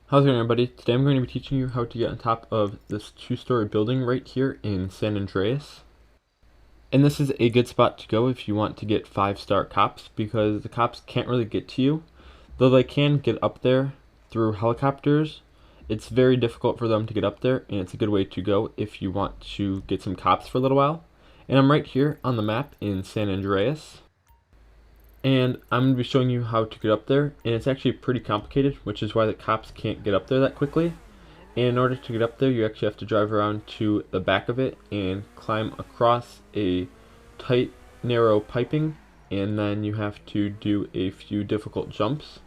How's it going, everybody? Today I'm going to be teaching you how to get on top of this two-story building right here in San Andreas. And this is a good spot to go if you want to get 5-star cops, because the cops can't really get to you. Though they can get up there through helicopters, it's very difficult for them to get up there, and it's a good way to go if you want to get some cops for a little while. And I'm right here on the map in San Andreas. And I'm going to be showing you how to get up there, and it's actually pretty complicated, which is why the cops can't get up there that quickly. And in order to get up there, you actually have to drive around to the back of it and climb across a tight, narrow piping, and then you have to do a few difficult jumps.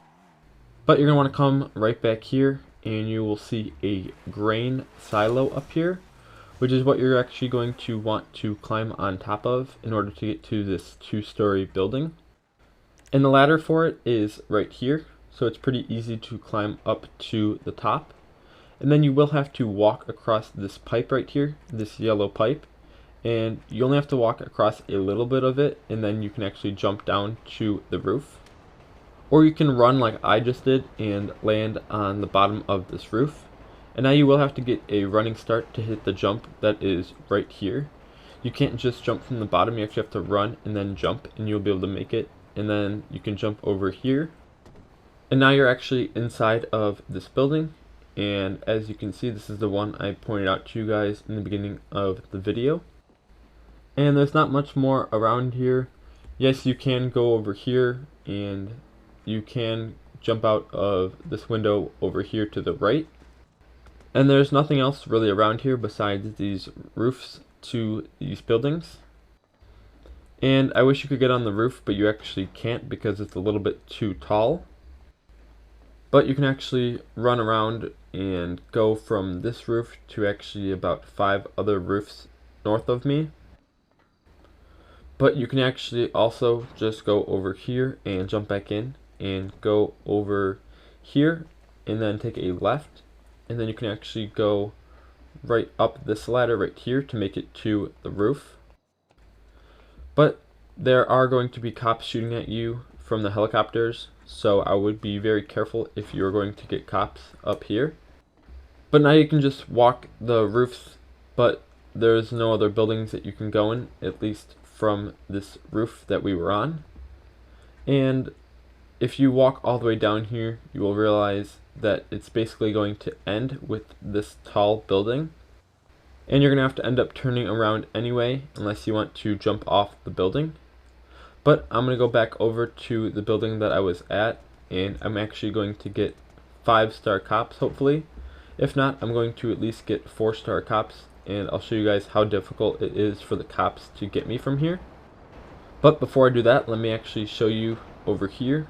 But you're going to want to come right back here, and you will see a grain silo up here, which is what you're actually going to want to climb on top of in order to get to this two-story building. And the ladder for it is right here, so it's pretty easy to climb up to the top. And then you will have to walk across this pipe right here, this yellow pipe, and you only have to walk across a little bit of it, and then you can actually jump down to the roof. Or you can run like I just did and land on the bottom of this roof. And now you will have to get a running start to hit the jump that is right here. You can't just jump from the bottom, you actually have to run and then jump, and you'll be able to make it. And then you can jump over here, and now you're actually inside of this building. And as you can see, this is the one I pointed out to you guys in the beginning of the video. And there's not much more around here. Yes, you can go over here, and you can jump out of this window over here to the right. And there's nothing else really around here besides these roofs to these buildings. And I wish you could get on the roof, but you actually can't because it's a little bit too tall. But you can actually run around and go from this roof to actually about 5 other roofs north of me. But you can actually also just go over here and jump back in and go over here and then take a left. And then you can actually go right up this ladder right here to make it to the roof. But there are going to be cops shooting at you from the helicopters, so I would be very careful if you're going to get cops up here. But now you can just walk the roofs, but there's no other buildings that you can go in, at least from this roof that we were on. And if you walk all the way down here, you will realize that it's basically going to end with this tall building. And you're going to have to end up turning around anyway, unless you want to jump off the building. But I'm going to go back over to the building that I was at, and I'm actually going to get 5-star cops, hopefully. If not, I'm going to at least get 4-star cops, and I'll show you guys how difficult it is for the cops to get me from here. But before I do that, let me actually show you over here,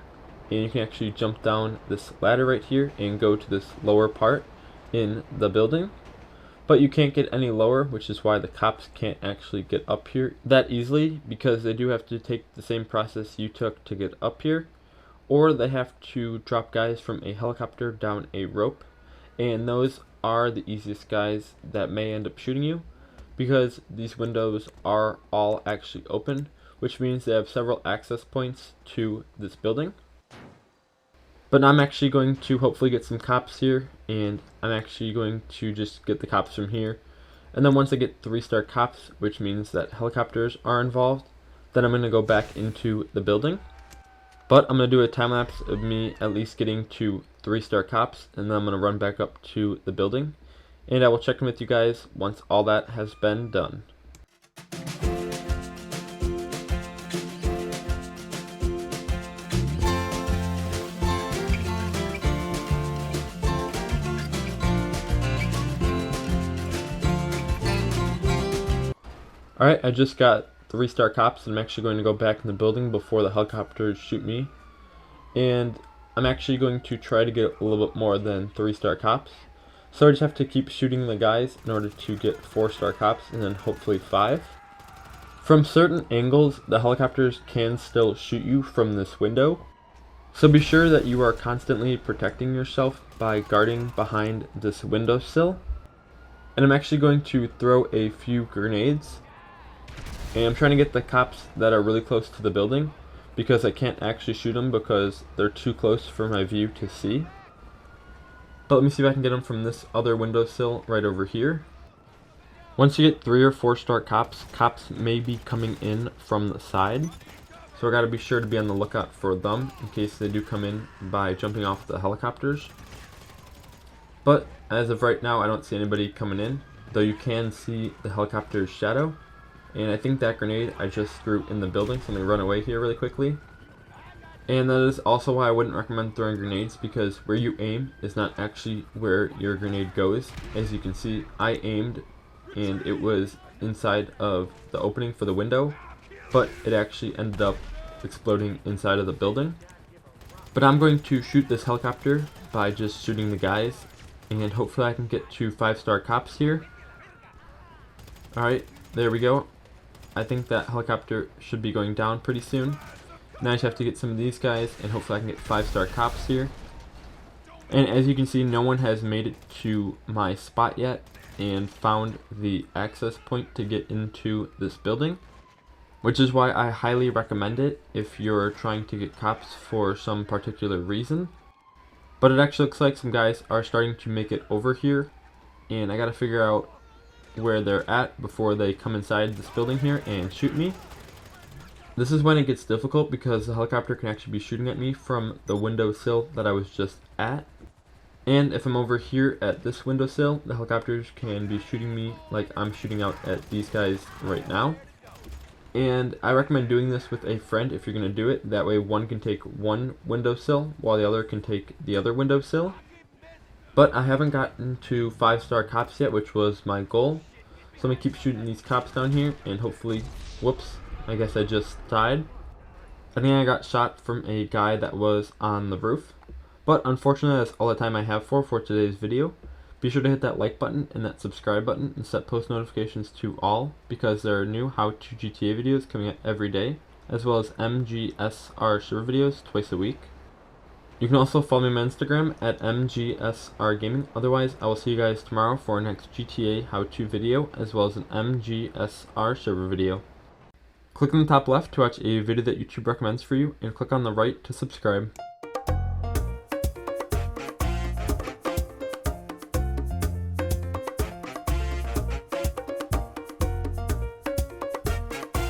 and you can actually jump down this ladder right here and go to this lower part in the building. But you can't get any lower, which is why the cops can't actually get up here that easily, because they do have to take the same process you took to get up here, or they have to drop guys from a helicopter down a rope, and those are the easiest guys that may end up shooting you, because these windows are all actually open, which means they have several access points to this building. But I'm actually going to hopefully get some cops here, and I'm actually going to just get the cops from here. And then once I get 3-star cops, which means that helicopters are involved, then I'm going to go back into the building. But I'm going to do a time lapse of me at least getting to 3-star cops, and then I'm going to run back up to the building. And I will check in with you guys once all that has been done. Alright, I just got 3-star cops, and I'm actually going to go back in the building before the helicopters shoot me. And I'm actually going to try to get a little bit more than 3-star cops. So I just have to keep shooting the guys in order to get 4-star cops, and then hopefully 5. From certain angles, the helicopters can still shoot you from this window. So be sure that you are constantly protecting yourself by guarding behind this windowsill. And I'm actually going to throw a few grenades. And I'm trying to get the cops that are really close to the building, because I can't actually shoot them because they're too close for my view to see. But let me see if I can get them from this other windowsill right over here. Once you get 3 or 4 star cops, cops may be coming in from the side. So I gotta be sure to be on the lookout for them in case they do come in by jumping off the helicopters. But as of right now, I don't see anybody coming in, though you can see the helicopter's shadow. And I think that grenade I just threw in the building, so let me run away here really quickly. And that is also why I wouldn't recommend throwing grenades, because where you aim is not actually where your grenade goes. As you can see, I aimed and it was inside of the opening for the window, but it actually ended up exploding inside of the building. But I'm going to shoot this helicopter by just shooting the guys, and hopefully I can get to 5-star cops here. Alright, there we go. I think that helicopter should be going down pretty soon. Now I just have to get some of these guys, and hopefully I can get 5-star cops here. And as you can see, no one has made it to my spot yet and found the access point to get into this building, which is why I highly recommend it if you're trying to get cops for some particular reason. But it actually looks like some guys are starting to make it over here, and I gotta figure out where they're at before they come inside this building here and shoot me. This is when it gets difficult because the helicopter can actually be shooting at me from the windowsill that I was just at. And if I'm over here at this windowsill, the helicopters can be shooting me like I'm shooting out at these guys right now. And I recommend doing this with a friend if you're going to do it. That way one can take one windowsill while the other can take the other windowsill. But I haven't gotten to 5-star cops yet, which was my goal. So I'm going to keep shooting these cops down here and hopefully, whoops, I guess I just died. I think I got shot from a guy that was on the roof. But unfortunately, that's all the time I have for today's video. Be sure to hit that like button and that subscribe button and set post notifications to all, because there are new how-to GTA videos coming out every day, as well as MGSR server videos twice a week. You can also follow me on Instagram at MGSR Gaming. Otherwise, I will see you guys tomorrow for our next GTA how-to video, as well as an MGSR server video. Click on the top left to watch a video that YouTube recommends for you, and click on the right to subscribe.